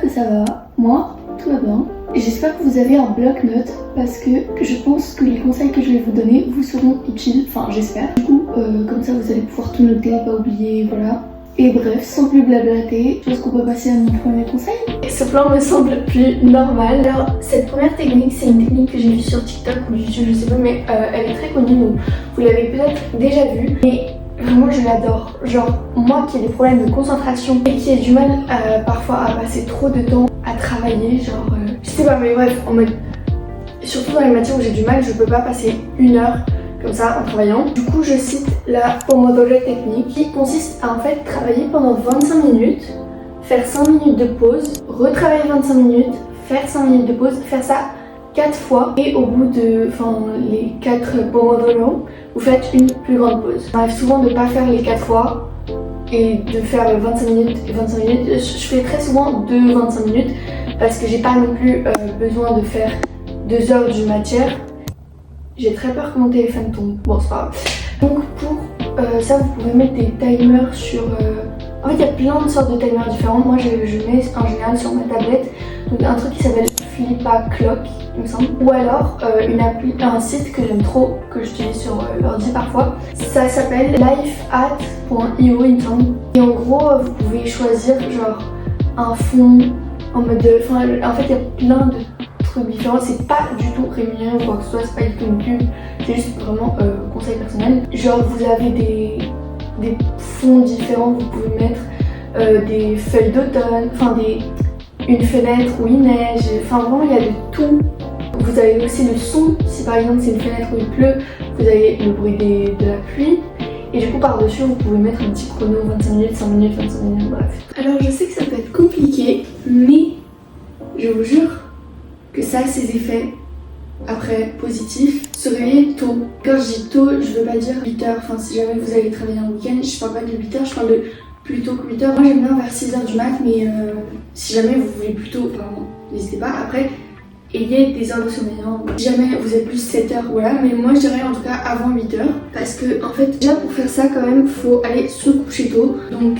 que ça va. Moi, tout va bien. J'espère que vous avez un bloc-notes parce que je pense que les conseils que je vais vous donner vous seront utiles. Enfin, j'espère. Du coup, comme ça, vous allez pouvoir tout noter, pas oublier, voilà. Et bref, sans plus blablater, je pense qu'on peut passer à mon premier conseil. Ce plan me semble plus normal. Alors, cette première technique, c'est une technique que j'ai vue sur TikTok ou YouTube, je sais pas, mais elle est très connue, donc vous l'avez peut-être déjà vue. Et vraiment, je l'adore. Genre, moi qui ai des problèmes de concentration et qui ai du mal parfois à passer trop de temps à travailler, genre, je sais pas, mais bref, en mode, surtout dans les matières où j'ai du mal, je peux pas passer 1 heure comme ça en travaillant. Du coup, je cite la Pomodoro technique qui consiste à en fait travailler pendant 25 minutes, faire 5 minutes de pause, retravailler 25 minutes, faire 5 minutes de pause, faire ça 4 fois et au bout de les 4 Pomodoro, vous faites une plus grande pause. Ça m'arrive souvent de ne pas faire les 4 fois et de faire 25 minutes et 25 minutes. Je fais très souvent 25 minutes parce que j'ai pas non plus besoin de faire 2 heures d'une matière. J'ai très peur que mon téléphone tombe. Bon, c'est pas grave. Donc pour ça, vous pouvez mettre des timers sur... En fait, il y a plein de sortes de timers différents. Moi, je mets en général sur ma tablette donc un truc qui s'appelle Flippa Clock, il me semble. Ou alors un site que j'aime trop, que j'utilise sur l'ordi parfois. Ça s'appelle lifeat.io, il me semble. Et en gros, vous pouvez choisir genre un fond en mode... en fait, il y a plein de trucs différents. C'est pas du tout rémunéré ou quoi que ce soit, c'est pas du tout une pub. C'est juste vraiment conseil personnel. Genre, vous avez des fonds différents, vous pouvez mettre des feuilles d'automne, une fenêtre où il neige, vraiment il y a de tout. Vous avez aussi le son, si par exemple c'est une fenêtre où il pleut, vous avez le bruit de la pluie. Et du coup par-dessus vous pouvez mettre un petit chrono 25 minutes, 5 minutes, 25 minutes, bref. Alors je sais que ça peut être compliqué, mais je vous jure que ça a ses effets après positifs. Se réveiller tôt. Quand je dis tôt, je veux pas dire 8h, si jamais vous allez travailler un week-end, je parle pas de 8h, je parle de plus tôt que 8h. Moi j'aime bien vers 6h du mat, mais si jamais vous voulez plus tôt, vraiment, n'hésitez pas. Après, ayez des heures de sommeil. Si jamais vous êtes plus 7h, voilà, mais moi je dirais en tout cas avant 8h. Parce que en fait, déjà pour faire ça quand même, faut aller se coucher tôt. Donc,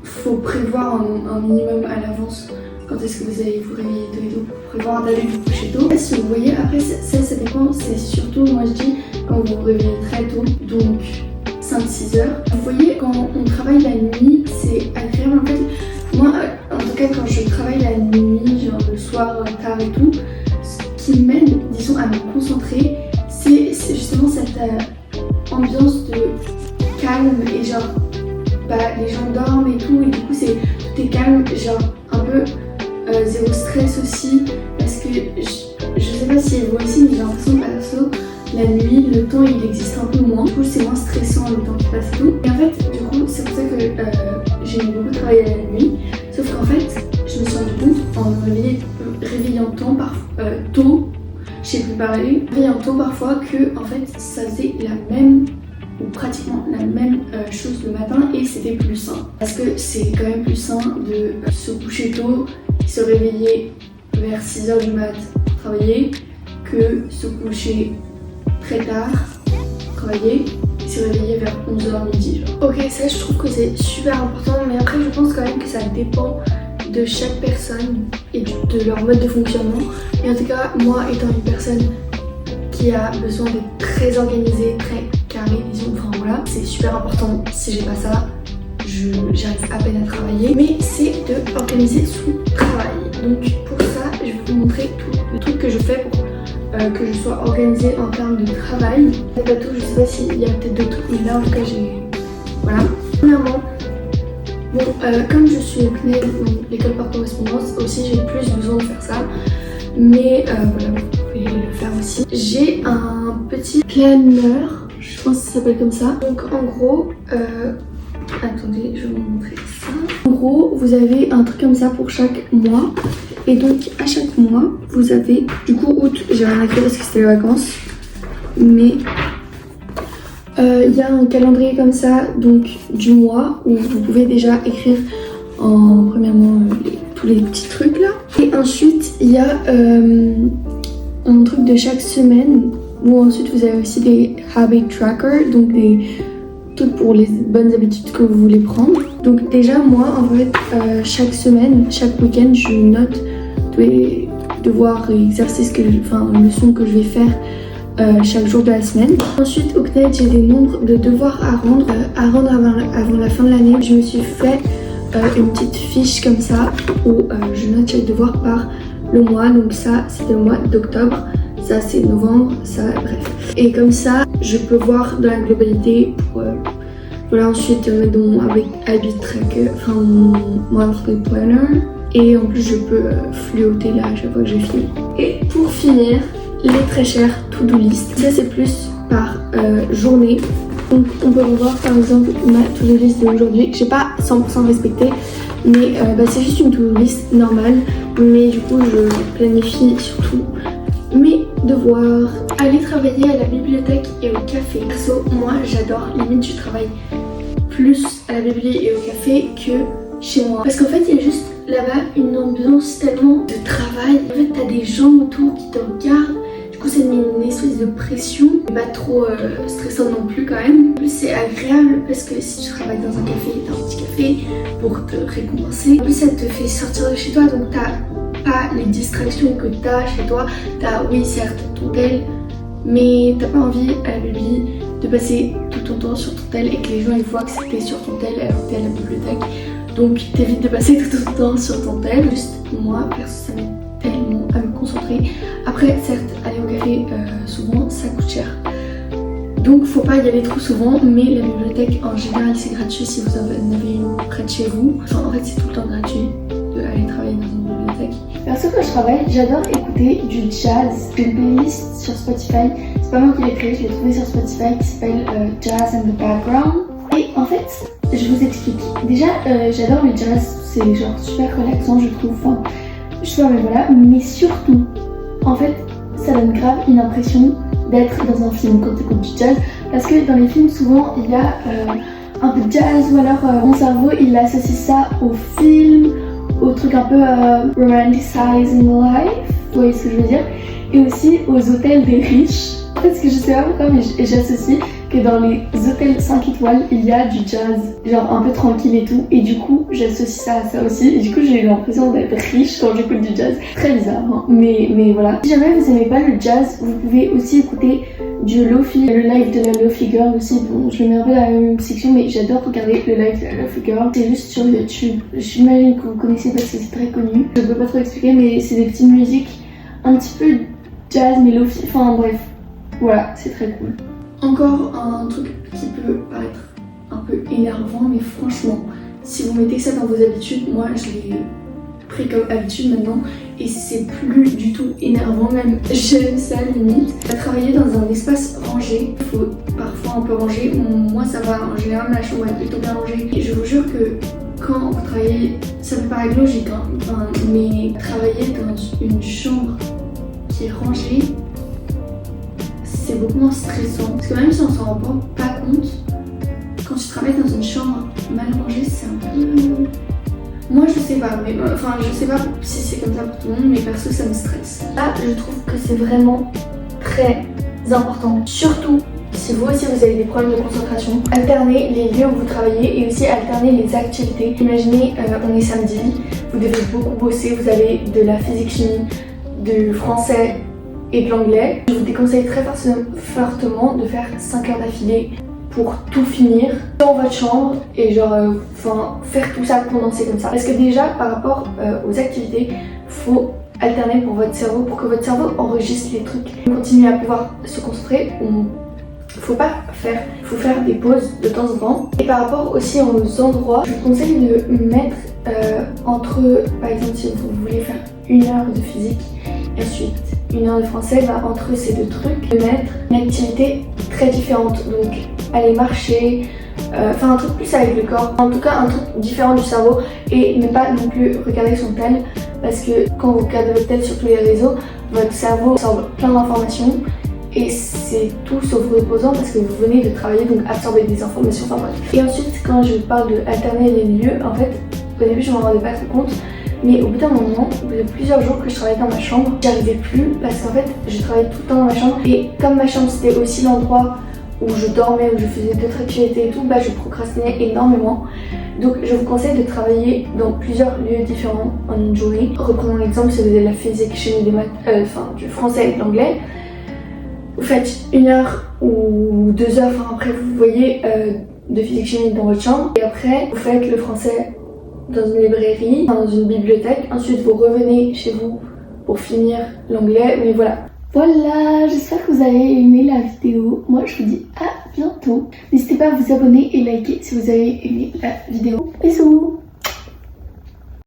faut prévoir un minimum à l'avance quand est-ce que vous allez vous réveiller tôt et tôt pour prévoir d'aller vous coucher tôt. Si vous voyez, après ça dépend, c'est surtout, moi je dis, quand vous vous réveillez très tôt, donc 5-6 heures. Vous voyez, quand on travaille la nuit, c'est agréable en fait. Moi, en tout cas, quand je travaille la nuit, genre le soir, tard et tout, ce qui m'aide, disons, à me concentrer, c'est justement cette ambiance de calme et genre, les gens dorment et tout, et du coup, tout est calme, genre un peu zéro stress aussi, parce que je sais pas si vous aussi, mais j'ai l'impression que perso, la nuit, le temps il existe un peu moins, du coup c'est moins stressant le temps qui passe et tout. Et en fait, du coup, c'est pour ça que j'ai beaucoup travaillé la nuit, sauf qu'en fait, je me suis rendu compte en me réveillant tôt, je sais plus parler, réveillant tôt parfois que en fait ça faisait la même ou pratiquement la même chose le matin et c'était plus sain. Parce que c'est quand même plus sain de se coucher tôt, se réveiller vers 6h du mat pour travailler que se coucher très tard, travailler et se réveiller vers 11h midi. Genre. Ok, ça je trouve que c'est super important, mais après je pense quand même que ça dépend de chaque personne et de leur mode de fonctionnement. Et en tout cas, moi étant une personne qui a besoin d'être très organisée, très carré, disons, voilà, c'est super important. Si j'ai pas ça, j'arrive à peine à travailler, mais c'est de organiser son travail. Donc pour ça, je vais vous montrer tout le truc que je fais pour que je sois organisée en termes de travail. Pas tout, je sais pas s'il y a peut-être d'autres trucs, mais là en tout cas voilà. Premièrement, comme je suis au CNED, donc l'école par correspondance, aussi j'ai plus besoin de faire ça. Mais voilà, vous pouvez le faire aussi. J'ai un petit planeur, je pense que ça s'appelle comme ça. Donc en gros, attendez, je vais vous montrer ça. En gros, vous avez un truc comme ça pour chaque mois. Et donc à chaque mois, vous avez, du coup août, j'ai rien écrit parce que c'était les vacances. Mais il y a un calendrier comme ça, donc du mois, où vous pouvez déjà écrire premièrement tous les petits trucs là. Et ensuite il y a un truc de chaque semaine où ensuite vous avez aussi des habit trackers, donc des trucs pour les bonnes habitudes que vous voulez prendre. Donc déjà moi en fait chaque semaine, chaque week-end je note tous les devoirs et exercices leçons que je vais faire chaque jour de la semaine. Ensuite au CNED j'ai des nombres de devoirs à rendre avant la fin de l'année. Je me suis fait une petite fiche comme ça où je note chaque devoir par le mois. Donc ça c'était le mois d'octobre, ça c'est novembre, ça bref. Et comme ça je peux voir dans la globalité pour voilà, ensuite mettre dans mon habit tracker, mon monthly planner. Et en plus je peux fluoter là à chaque fois que j'ai fini. Et pour finir, les très chers to-do list. Ça c'est plus par journée. Donc on peut revoir par exemple ma to-do list d'aujourd'hui. J'ai pas 100% respecté, mais c'est juste une to-do list normale. Mais du coup je planifie surtout mes devoirs. Aller travailler à la bibliothèque et au café. Perso, moi j'adore, limite je travaille plus à la bibliothèque et au café que chez moi. Parce qu'en fait il y a juste là-bas une ambiance tellement de travail. En fait t'as des gens autour qui te regardent. Du coup ça te met une espèce de pression. Pas trop stressant non plus quand même. En plus c'est agréable parce que si tu travailles dans un café, t'as un petit café pour te récompenser. En plus ça te fait sortir de chez toi, donc t'as pas les distractions que t'as chez toi. T'as oui certes ton tel, mais t'as pas envie à la bibliothèque de passer tout ton temps sur ton tel et que les gens ils voient que c'était sur ton tel alors que t'es à la bibliothèque. Donc t'évites de passer tout ton temps sur ton tel. Juste moi perso ça m'aide tellement à me concentrer. Après certes aller au café souvent ça coûte cher, donc faut pas y aller trop souvent, mais la bibliothèque en général c'est gratuit si vous en avez une près de chez vous. Enfin en fait c'est tout le temps gratuit d'aller travailler dans une bibliothèque. Perso quand je travaille j'adore écouter du jazz. J'ai une playlist sur Spotify, c'est pas moi qui l'ai créée, je l'ai trouvée sur Spotify qui s'appelle Jazz and the Background. Et en fait je vous explique. Déjà j'adore le jazz, c'est genre super relaxant je trouve. Enfin je sais pas mais voilà, mais surtout en fait ça donne grave une impression d'être dans un film quand tu écoutes du jazz, parce que dans les films souvent il y a un peu de jazz ou alors mon cerveau il associe ça au film, au truc un peu romanticizing life, vous voyez ce que je veux dire, et aussi aux hôtels des riches. En fait ce que je sais pas pourquoi mais j'associe que dans les hôtels 5 étoiles il y a du jazz, genre un peu tranquille et tout, et du coup j'associe ça à ça aussi, et du coup j'ai eu l'impression d'être riche quand j'écoute du jazz. Très bizarre hein, mais voilà. Si jamais vous aimez pas le jazz, vous pouvez aussi écouter du Lofi, le live de la Lofi Girl aussi. Bon je le mets un peu dans la même section, mais j'adore regarder le live de la Lofi Girl. C'est juste sur YouTube, j'imagine que vous connaissez parce que c'est très connu. Je peux pas trop expliquer mais c'est des petites musiques un petit peu jazz mais Lofi, enfin bref, voilà, c'est très cool. Encore un truc qui peut paraître un peu énervant, mais franchement, si vous mettez ça dans vos habitudes, moi je l'ai pris comme habitude maintenant et c'est plus du tout énervant, même j'aime ça limite. Travailler dans un espace rangé, il faut parfois un peu ranger, moi ça va, en général la chambre est plutôt bien rangée. Et je vous jure que quand vous travaillez, ça peut paraître logique hein, mais travailler dans une chambre qui est rangée, c'est beaucoup moins stressant. Parce que même si on s'en rend pas compte, quand tu travailles dans une chambre mal rangée, c'est un peu... Moi je sais pas, mais je sais pas si c'est comme ça pour tout le monde, mais perso ça me stresse. Là je trouve que c'est vraiment très important. Surtout si vous aussi vous avez des problèmes de concentration. Alterner les lieux où vous travaillez et aussi alterner les activités. Imaginez on est samedi, vous devez beaucoup bosser, vous avez de la physique-chimie, du français et de l'anglais. Je vous déconseille très fortement de faire 5 heures d'affilée pour tout finir dans votre chambre et faire tout ça condensé comme ça. Parce que déjà par rapport aux activités, faut alterner pour votre cerveau, pour que votre cerveau enregistre les trucs. Continuer à pouvoir se concentrer, faut faire des pauses de temps en temps. Et par rapport aussi aux endroits, je vous conseille de mettre entre, par exemple si vous voulez faire 1 heure de physique et ensuite 1 heure de français, entre ces deux trucs, de mettre une activité très différente. Donc aller marcher, un truc plus avec le corps, en tout cas un truc différent du cerveau, et ne pas non plus regarder son tel, parce que quand vous regardez votre tel sur tous les réseaux, votre cerveau absorbe plein d'informations et c'est tout sauf reposant parce que vous venez de travailler, donc absorber des informations, enfin bref. Et ensuite quand je parle de alterner les lieux, en fait au début je m'en rendais pas trop compte, mais au bout d'un moment, au bout de plusieurs jours que je travaillais dans ma chambre, j'arrivais plus parce qu'en fait je travaillais tout le temps dans ma chambre, et comme ma chambre c'était aussi l'endroit où je dormais, où je faisais d'autres activités et tout, bah je procrastinais énormément. Donc je vous conseille de travailler dans plusieurs lieux différents en une journée. Reprenons l'exemple, si vous avez de la physique, chimie, des maths, du français et de l'anglais. Vous faites 1 heure ou 2 heures, enfin après vous voyez, de physique chimie dans votre chambre. Et après vous faites le français dans une librairie, dans une bibliothèque. Ensuite vous revenez chez vous pour finir l'anglais, mais voilà. Voilà, j'espère que vous avez aimé la vidéo. Moi je vous dis à bientôt. N'hésitez pas à vous abonner et liker si vous avez aimé la vidéo. Bisous.